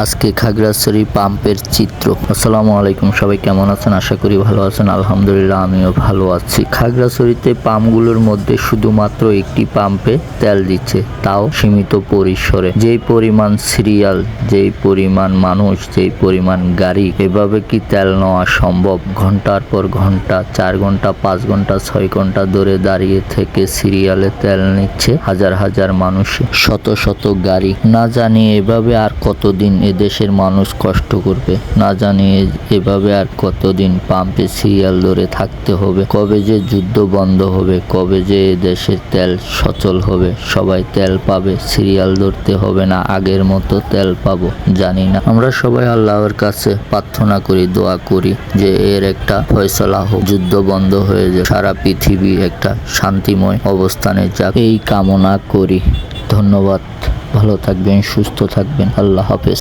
আজকে খাগড়াছড়ি পাম্পের চিত্র। আসসালামু আলাইকুম, সবাই কেমন আছেন? আশা করি ভালো আছেন। আলহামদুলিল্লাহ, আমিও ভালো আছি। খাগড়াছড়িতে পাম্পগুলোর মধ্যে শুধুমাত্র একটি পাম্পে তেল দিচ্ছে, তাও সীমিত পরিসরে। যেই পরিমাণ সিরিয়াল, যেই পরিমাণ মানুষ, যেই পরিমাণ গাড়ি, এভাবে কি তেল নেওয়া সম্ভব? ঘন্টার পর ঘন্টা, 4 ঘন্টা, 5 ঘন্টা, 6 ঘন্টা ধরে দাঁড়িয়ে থেকে সিরিয়ালে তেল নিচ্ছে হাজার হাজার মানুষ, শত শত গাড়ি। না জানি এভাবে আর কতদিন এদেশের মানুষ কষ্ট করবে, না জানি এভাবে আর কতদিন পাম্পে সিরিয়াল ধরে থাকতে হবে। কবে যে যুদ্ধ বন্ধ হবে, কবে যে দেশের তেল সচল হবে, সবাই তেল পাবে, সিরিয়াল ধরতে হবে না, আগের মতো তেল পাবো, জানি না। আমরা সবাই আল্লাহর কাছে প্রার্থনা করি, দোয়া করি যে এর একটা ফয়সালা হোক, যুদ্ধ বন্ধ হয়ে যায়, সারা পৃথিবী একটা শান্তিময় অবস্থানে যাক, এই কামনা করি। ধন্যবাদ, ভালো থাকবেন, সুস্থ থাকবেন, আল্লাহ হাফেজ।